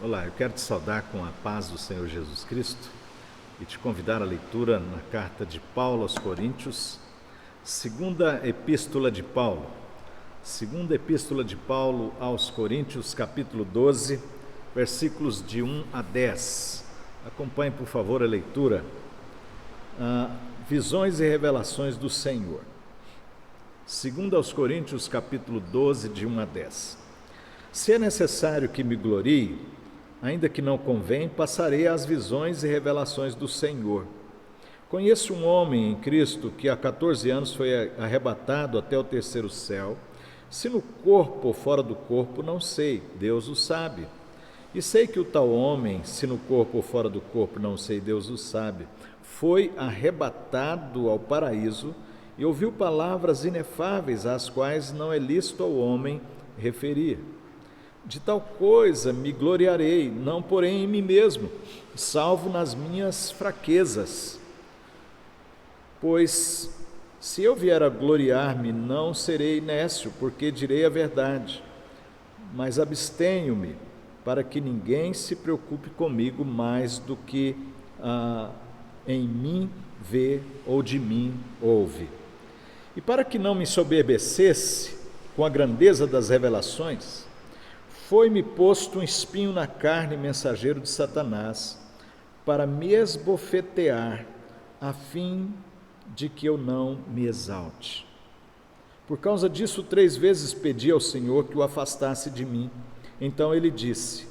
Olá, eu quero te saudar com a paz do Senhor Jesus Cristo e te convidar à leitura na carta de Paulo aos Coríntios, segunda epístola de Paulo. Segunda epístola de Paulo aos Coríntios, capítulo 12, versículos de 1 a 10. Acompanhe, por favor, a leitura. Visões e revelações do Senhor. Segunda aos Coríntios, capítulo 12, de 1 a 10. Se é necessário que me glorie, ainda que não convém, passarei às visões e revelações do Senhor. Conheço um homem em Cristo que há 14 anos foi arrebatado até o terceiro céu. Se no corpo ou fora do corpo, não sei, Deus o sabe. E sei que o tal homem, se no corpo ou fora do corpo, não sei, Deus o sabe, foi arrebatado ao paraíso e ouviu palavras inefáveis, às quais não é lícito ao homem referir. De tal coisa me gloriarei, não porém em mim mesmo, salvo nas minhas fraquezas. Pois se eu vier a gloriar-me, não serei nécio, porque direi a verdade. Mas abstenho-me, para que ninguém se preocupe comigo mais do que em mim vê ou de mim ouve. E para que não me ensoberbecesse com a grandeza das revelações, foi-me posto um espinho na carne, mensageiro de Satanás, para me esbofetear, a fim de que eu não me exalte. Por causa disso, 3 vezes pedi ao Senhor que o afastasse de mim. Então ele disse: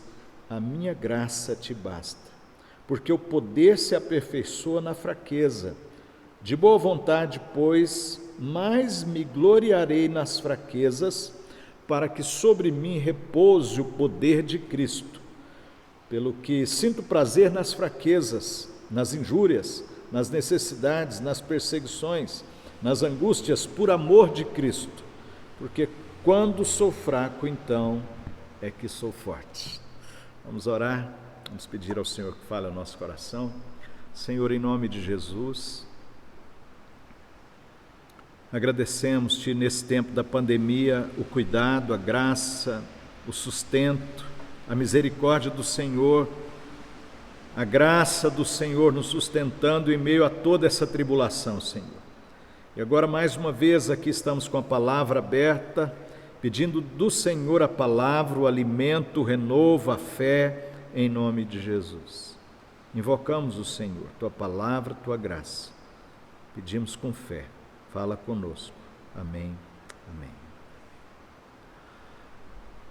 a minha graça te basta, porque o poder se aperfeiçoa na fraqueza. De boa vontade, pois, mais me gloriarei nas fraquezas, para que sobre mim repouse o poder de Cristo. Pelo que sinto prazer nas fraquezas, nas injúrias, nas necessidades, nas perseguições, nas angústias, por amor de Cristo. Porque quando sou fraco, então é que sou forte. Vamos orar, vamos pedir ao Senhor que fale ao nosso coração. Senhor, em nome de Jesus, agradecemos-te nesse tempo da pandemia o cuidado, a graça, o sustento, a misericórdia do Senhor, a graça do Senhor nos sustentando em meio a toda essa tribulação, Senhor. E agora, mais uma vez, aqui estamos com a palavra aberta, pedindo do Senhor a palavra, o alimento, o renovo, a fé, em nome de Jesus. Invocamos o Senhor, tua palavra, tua graça. Pedimos com fé. Fala conosco. Amém. Amém.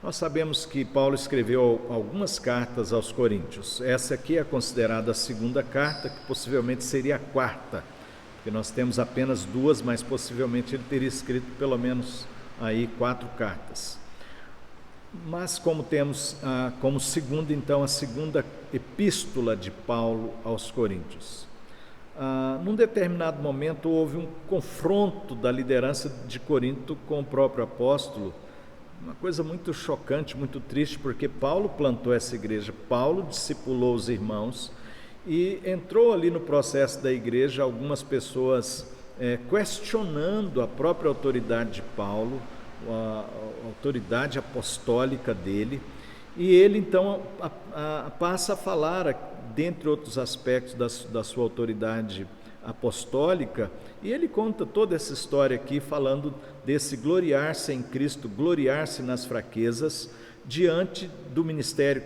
Nós sabemos que Paulo escreveu algumas cartas aos Coríntios. Essa aqui é considerada a segunda carta, que possivelmente seria a quarta, porque nós temos apenas 2, mas possivelmente ele teria escrito pelo menos aí 4 cartas. Mas como temos como segunda, então, a segunda epístola de Paulo aos Coríntios. Num determinado momento houve um confronto da liderança de Corinto com o próprio apóstolo, uma coisa muito chocante, muito triste, porque Paulo plantou essa igreja, Paulo discipulou os irmãos e entrou ali no processo da igreja algumas pessoas questionando a própria autoridade de Paulo, a autoridade apostólica dele, e ele então passa a falar, dentre outros aspectos da sua autoridade apostólica, e ele conta toda essa história aqui, falando desse gloriar-se em Cristo, gloriar-se nas fraquezas, diante do ministério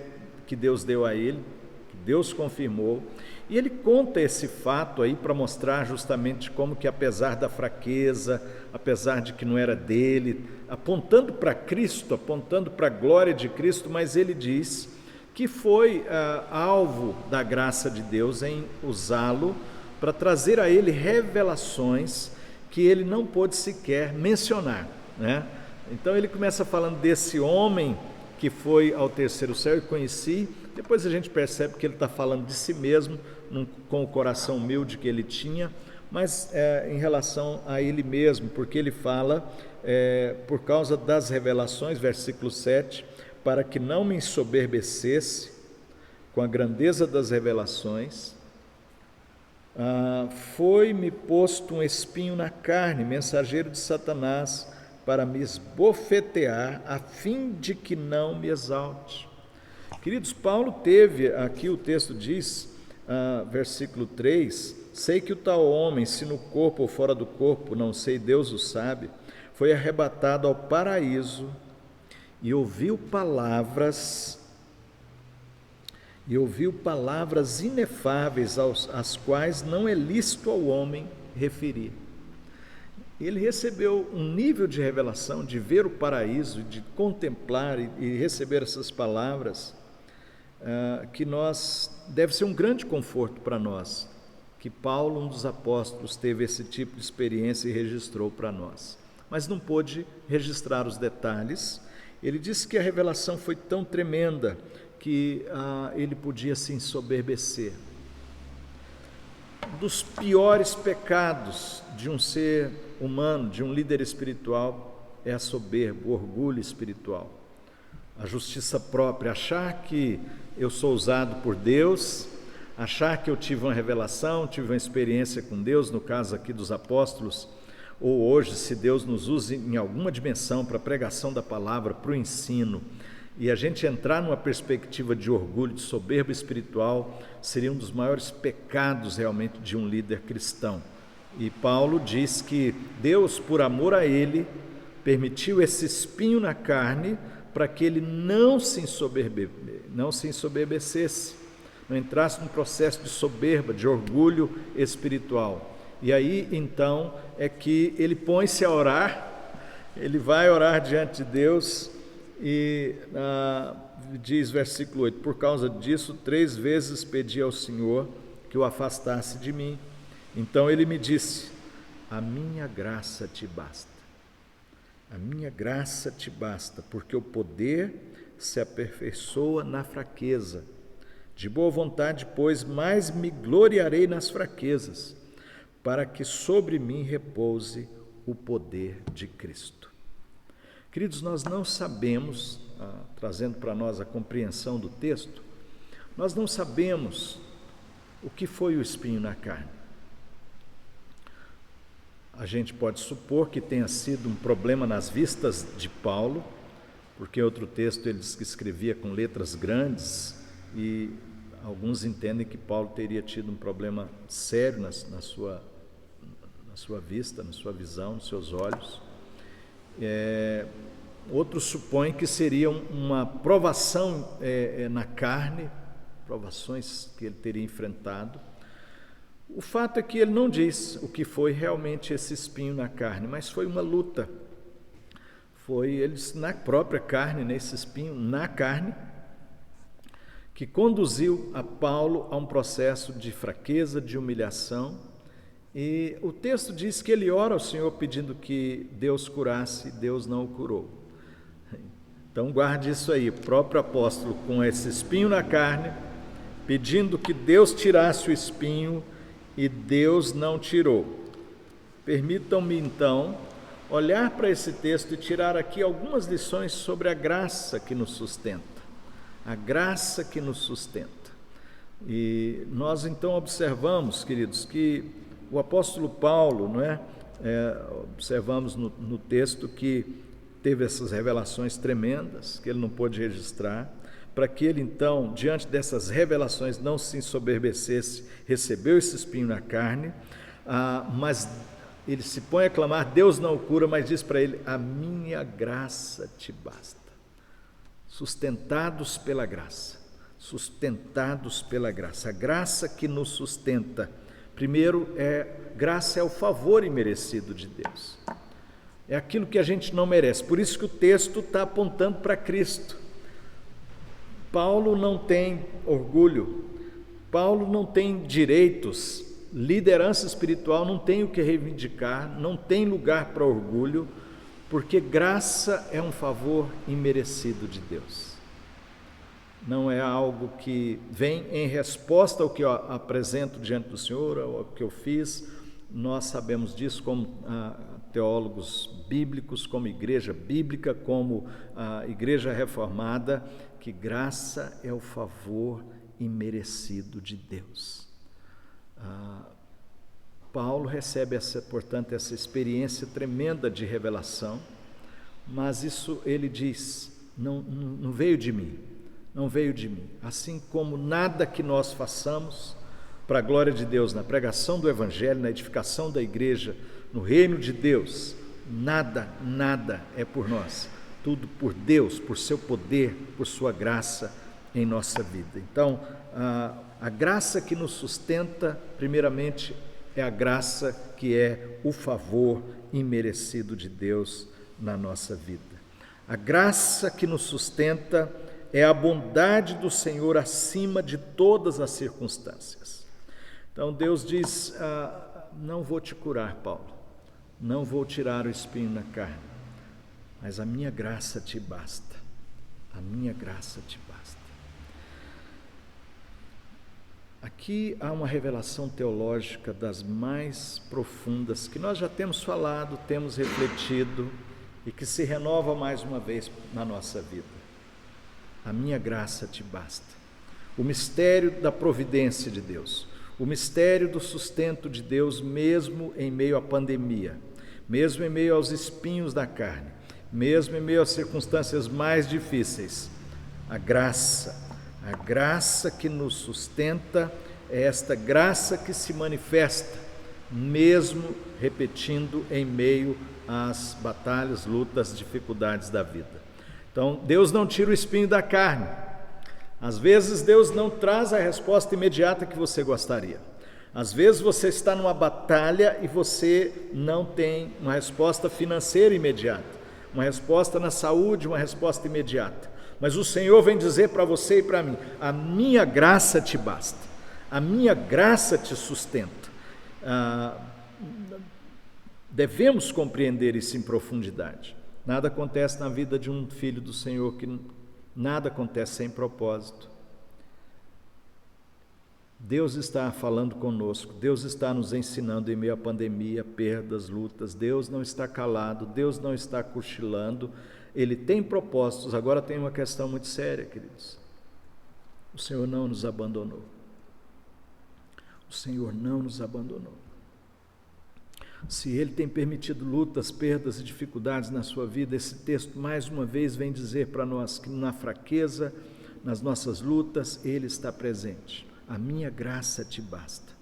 que Deus deu a ele, que Deus confirmou, e ele conta esse fato aí para mostrar justamente como que, apesar da fraqueza, apesar de que não era dele, apontando para Cristo, apontando para a glória de Cristo, mas ele diz que foi alvo da graça de Deus em usá-lo para trazer a ele revelações que ele não pôde sequer mencionar, né? Então ele começa falando desse homem que foi ao terceiro céu e conheci. Depois a gente percebe que ele está falando de si mesmo, com o coração humilde que ele tinha, mas em relação a ele mesmo, porque ele fala, por causa das revelações, versículo 7, para que não me ensoberbecesse com a grandeza das revelações, foi-me posto um espinho na carne, mensageiro de Satanás, para me esbofetear, a fim de que não me exalte. Queridos, Paulo teve, aqui o texto diz, versículo 3, sei que o tal homem, se no corpo ou fora do corpo, não sei, Deus o sabe, foi arrebatado ao paraíso e ouviu palavras inefáveis às quais não é lícito ao homem referir. Ele recebeu um nível de revelação, de ver o paraíso, de contemplar e receber essas palavras, que deve ser um grande conforto para nós, que Paulo, um dos apóstolos, teve esse tipo de experiência e registrou para nós. Mas não pôde registrar os detalhes. Ele disse que a revelação foi tão tremenda que ele podia se ensoberbecer. Um dos piores pecados de um ser humano, de um líder espiritual, é a soberba, o orgulho espiritual. A justiça própria, achar que eu sou usado por Deus, achar que eu tive uma revelação, tive uma experiência com Deus, no caso aqui dos apóstolos, ou hoje, se Deus nos usa em alguma dimensão para a pregação da palavra, para o ensino, e a gente entrar numa perspectiva de orgulho, de soberba espiritual, seria um dos maiores pecados realmente de um líder cristão. E Paulo diz que Deus, por amor a ele, permitiu esse espinho na carne para que ele não se ensoberbecesse, não entrasse num processo de soberba, de orgulho espiritual. E aí, então, é que ele põe-se a orar, ele vai orar diante de Deus e diz, versículo 8, por causa disso, 3 vezes pedi ao Senhor que o afastasse de mim. Então ele me disse, a minha graça te basta. A minha graça te basta, porque o poder se aperfeiçoa na fraqueza. De boa vontade, pois, mais me gloriarei nas fraquezas, para que sobre mim repouse o poder de Cristo. Queridos, nós não sabemos, trazendo para nós a compreensão do texto, nós não sabemos o que foi o espinho na carne. A gente pode supor que tenha sido um problema nas vistas de Paulo, porque em outro texto ele diz que escrevia com letras grandes e alguns entendem que Paulo teria tido um problema sério na sua vista, na sua visão, nos seus olhos. Outros supõem que seria uma provação na carne, provações que ele teria enfrentado. O fato é que ele não diz o que foi realmente esse espinho na carne, mas foi uma luta. Foi ele na própria carne, nesse espinho na carne, que conduziu a Paulo a um processo de fraqueza, de humilhação. E o texto diz que ele ora ao Senhor pedindo que Deus curasse, Deus não o curou. Então guarde isso aí, o próprio apóstolo com esse espinho na carne, pedindo que Deus tirasse o espinho e Deus não tirou. Permitam-me então olhar para esse texto e tirar aqui algumas lições sobre a graça que nos sustenta. A graça que nos sustenta. E nós então observamos, queridos, que o apóstolo Paulo, observamos no texto que teve essas revelações tremendas, que ele não pôde registrar, para que ele então, diante dessas revelações, não se ensoberbecesse, recebeu esse espinho na carne, mas ele se põe a clamar, Deus não o cura, mas diz para ele, a minha graça te basta. Sustentados pela graça, a graça que nos sustenta. Primeiro, graça é o favor imerecido de Deus, é aquilo que a gente não merece, por isso que o texto está apontando para Cristo. Paulo não tem orgulho, Paulo não tem direitos, liderança espiritual não tem o que reivindicar, não tem lugar para orgulho, porque graça é um favor imerecido de Deus. Não é algo que vem em resposta ao que eu apresento diante do Senhor, ao que eu fiz. Nós sabemos disso como teólogos bíblicos, como igreja bíblica, como a igreja reformada, que graça é o favor imerecido de Deus. Paulo recebe, portanto, essa experiência tremenda de revelação, mas isso ele diz, não veio de mim, não veio de mim. Assim como nada que nós façamos para a glória de Deus, na pregação do Evangelho, na edificação da igreja, no reino de Deus, nada é por nós. Tudo por Deus, por seu poder, por sua graça em nossa vida. Então, a graça que nos sustenta, primeiramente, é a graça que é o favor imerecido de Deus na nossa vida. A graça que nos sustenta é a bondade do Senhor acima de todas as circunstâncias. Então Deus diz, não vou te curar, Paulo, não vou tirar o espinho na carne, mas a minha graça te basta, a minha graça te basta. Aqui há uma revelação teológica das mais profundas, que nós já temos falado, temos refletido, e que se renova mais uma vez na nossa vida. A minha graça te basta. O mistério da providência de Deus, o mistério do sustento de Deus, mesmo em meio à pandemia, mesmo em meio aos espinhos da carne, mesmo em meio às circunstâncias mais difíceis, a graça que nos sustenta é esta graça que se manifesta, mesmo repetindo em meio às batalhas, lutas, dificuldades da vida. Então, Deus não tira o espinho da carne. Às vezes Deus não traz a resposta imediata que você gostaria. Às vezes você está numa batalha e você não tem uma resposta financeira imediata, uma resposta na saúde, uma resposta imediata. Mas o Senhor vem dizer para você e para mim, a minha graça te basta, a minha graça te sustenta. Devemos compreender isso em profundidade. Nada acontece na vida de um filho do Senhor, nada acontece sem propósito. Deus está falando conosco, Deus está nos ensinando em meio à pandemia, perdas, lutas. Deus não está calado, Deus não está cochilando, Ele tem propósitos. Agora tem uma questão muito séria, queridos. O Senhor não nos abandonou. O Senhor não nos abandonou. Se Ele tem permitido lutas, perdas e dificuldades na sua vida, esse texto mais uma vez vem dizer para nós que na fraqueza, nas nossas lutas, Ele está presente. A minha graça te basta.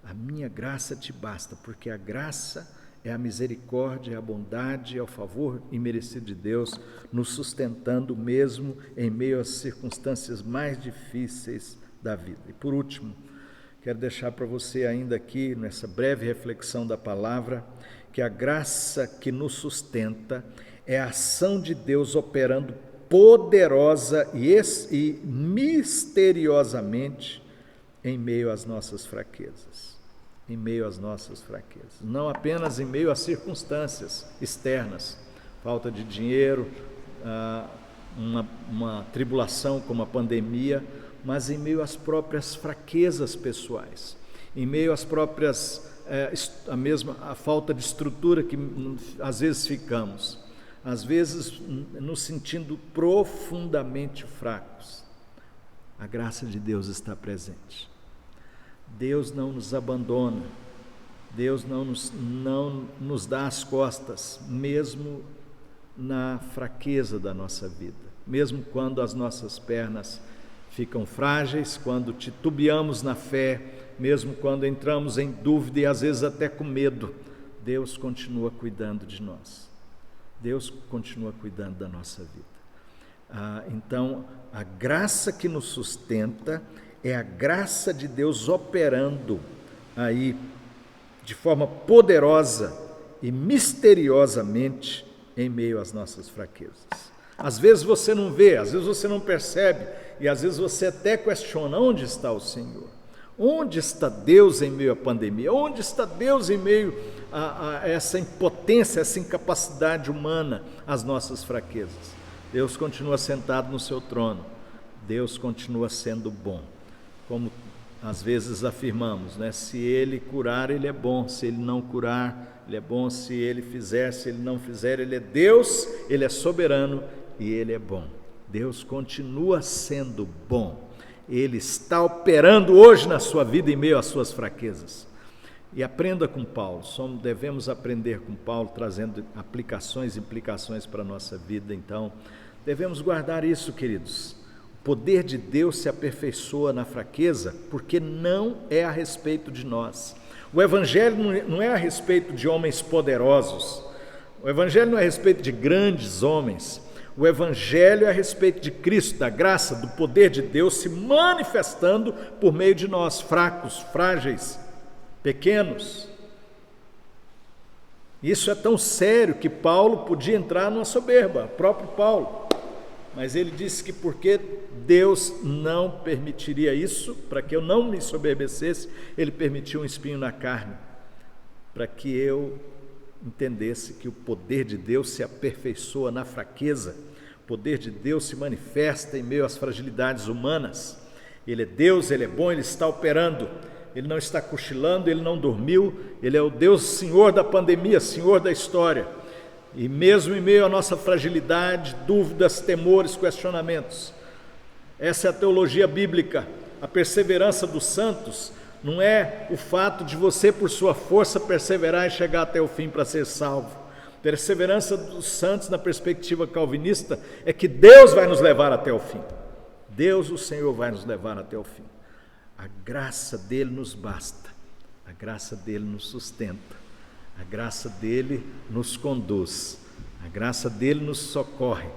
A minha graça te basta, porque a graça é a misericórdia, é a bondade, é o favor imerecido de Deus, nos sustentando mesmo em meio às circunstâncias mais difíceis da vida. E por último, quero deixar para você ainda aqui, nessa breve reflexão da palavra, que a graça que nos sustenta é a ação de Deus operando poderosa e misteriosamente em meio às nossas fraquezas. Em meio às nossas fraquezas. Não apenas em meio às circunstâncias externas, falta de dinheiro, uma tribulação como a pandemia, mas em meio às próprias fraquezas pessoais, em meio às próprias, a falta de estrutura que às vezes ficamos, às vezes nos sentindo profundamente fracos. A graça de Deus está presente. Deus não nos abandona, Deus não nos dá as costas, mesmo na fraqueza da nossa vida, mesmo quando as nossas pernas ficam frágeis, quando titubeamos na fé, mesmo quando entramos em dúvida e às vezes até com medo, Deus continua cuidando de nós. Deus continua cuidando da nossa vida. Então, a graça que nos sustenta é a graça de Deus operando aí de forma poderosa e misteriosamente em meio às nossas fraquezas. Às vezes você não vê, às vezes você não percebe, e às vezes você até questiona: onde está o Senhor? Onde está Deus em meio à pandemia? Onde está Deus em meio a essa impotência, essa incapacidade humana, às nossas fraquezas? Deus continua sentado no seu trono, Deus continua sendo bom. Como às vezes afirmamos, né? Se Ele curar, Ele é bom; se Ele não curar, Ele é bom; se Ele fizer, se Ele não fizer, Ele é Deus, Ele é soberano e Ele é bom. Deus continua sendo bom. Ele está operando hoje na sua vida em meio às suas fraquezas. E aprenda com Paulo, devemos aprender com Paulo, trazendo aplicações e implicações para a nossa vida. Então, devemos guardar isso, queridos. O poder de Deus se aperfeiçoa na fraqueza, porque não é a respeito de nós. O Evangelho não é a respeito de homens poderosos. O Evangelho não é a respeito de grandes homens. O Evangelho é a respeito de Cristo, da graça, do poder de Deus se manifestando por meio de nós, fracos, frágeis, pequenos. Isso é tão sério que Paulo podia entrar numa soberba, o próprio Paulo. Mas ele disse que porque Deus não permitiria isso, para que eu não me soberbecesse, ele permitiu um espinho na carne, para que eu entendesse que o poder de Deus se aperfeiçoa na fraqueza, o poder de Deus se manifesta em meio às fragilidades humanas. Ele é Deus, Ele é bom, Ele está operando, Ele não está cochilando, Ele não dormiu, Ele é o Deus Senhor da pandemia, Senhor da história. E mesmo em meio à nossa fragilidade, dúvidas, temores, questionamentos, essa é a teologia bíblica. A perseverança dos santos não é o fato de você, por sua força, perseverar e chegar até o fim para ser salvo. Perseverança dos santos, na perspectiva calvinista, é que Deus vai nos levar até o fim. Deus, o Senhor, vai nos levar até o fim. A graça dele nos basta, a graça dele nos sustenta. A graça dele nos conduz, a graça dele nos socorre,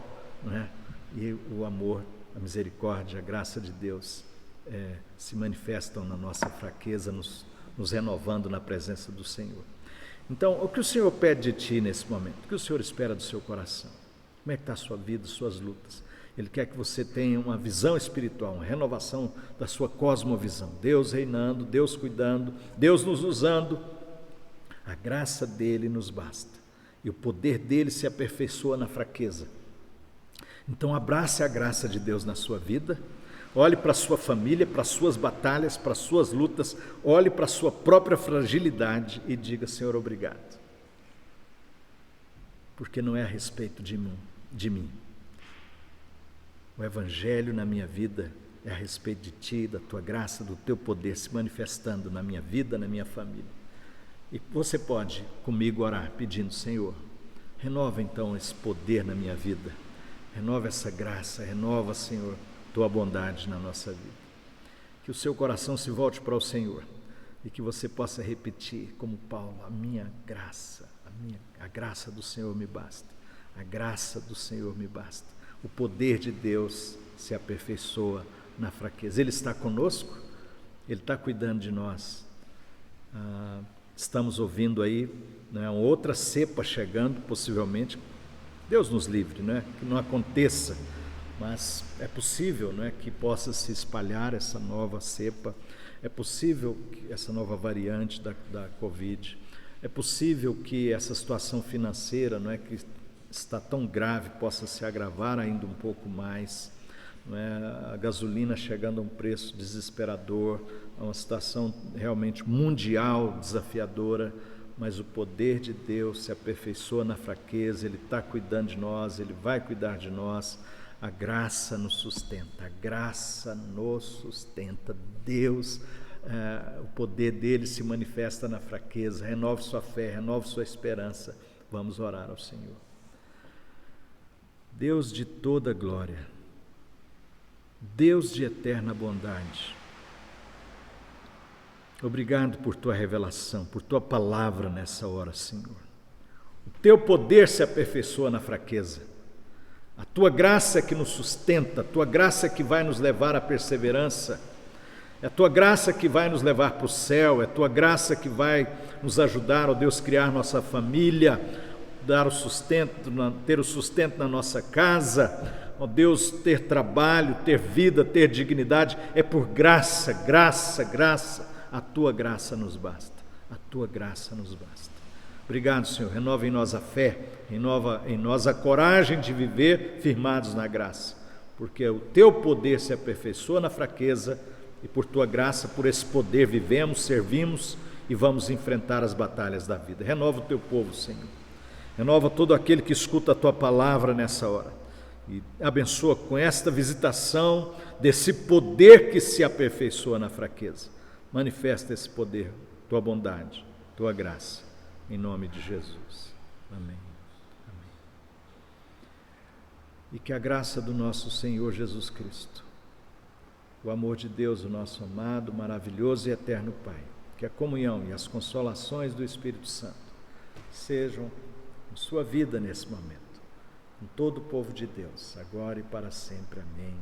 não é? E o amor, a misericórdia, a graça de Deus se manifestam na nossa fraqueza, nos renovando na presença do Senhor. Então, o que o Senhor pede de ti nesse momento? O que o Senhor espera do seu coração? Como é que está a sua vida, suas lutas? Ele quer que você tenha uma visão espiritual, uma renovação da sua cosmovisão. Deus reinando, Deus cuidando, Deus nos usando. A graça dele nos basta, e o poder dele se aperfeiçoa na fraqueza. Então abrace a graça de Deus na sua vida, olhe para a sua família, para as suas batalhas, para as suas lutas, olhe para a sua própria fragilidade e diga: Senhor, obrigado, porque não é a respeito de mim. O Evangelho na minha vida é a respeito de ti, da tua graça, do teu poder se manifestando na minha vida, na minha família. E você pode comigo orar pedindo: Senhor, renova então esse poder na minha vida, renova essa graça, renova, Senhor, tua bondade na nossa vida. Que o seu coração se volte para o Senhor e que você possa repetir como Paulo: a minha graça, a graça do Senhor me basta, a graça do Senhor me basta. O poder de Deus se aperfeiçoa na fraqueza. Ele está conosco, Ele está cuidando de nós. Estamos ouvindo aí, né, outra cepa chegando, possivelmente. Deus nos livre, né, que não aconteça, mas é possível, né, que possa se espalhar essa nova cepa, é possível que essa nova variante da Covid, é possível que essa situação financeira, não é, que está tão grave, possa se agravar ainda um pouco mais. Não é? A gasolina chegando a um preço desesperador, a uma situação realmente mundial, desafiadora, mas o poder de Deus se aperfeiçoa na fraqueza. Ele está cuidando de nós, Ele vai cuidar de nós. A graça nos sustenta, a graça nos sustenta. Deus, o poder dele se manifesta na fraqueza. Renove sua fé, renove sua esperança. Vamos orar ao Senhor. Deus de toda glória, Deus de eterna bondade, obrigado por tua revelação, por tua palavra nessa hora, Senhor. O teu poder se aperfeiçoa na fraqueza. A tua graça que nos sustenta, a tua graça que vai nos levar à perseverança, é a tua graça que vai nos levar para o céu, é a tua graça que vai nos ajudar, ó Deus, criar nossa família, dar o sustento, ter o sustento na nossa casa, ó Deus, ter trabalho, ter vida, ter dignidade. É por graça, graça, graça. A tua graça nos basta, a tua graça nos basta. Obrigado, Senhor. Renova em nós a fé, renova em nós a coragem de viver firmados na graça, porque o teu poder se aperfeiçoa na fraqueza e por tua graça, por esse poder vivemos, servimos e vamos enfrentar as batalhas da vida. Renova o teu povo, Senhor. Renova todo aquele que escuta a tua palavra nessa hora e abençoa com esta visitação desse poder que se aperfeiçoa na fraqueza. Manifesta esse poder, tua bondade, tua graça, em nome de Jesus. Amém. Amém. E que a graça do nosso Senhor Jesus Cristo, o amor de Deus, o nosso amado, maravilhoso e eterno Pai, que a comunhão e as consolações do Espírito Santo sejam em sua vida nesse momento, com todo o povo de Deus, agora e para sempre. Amém.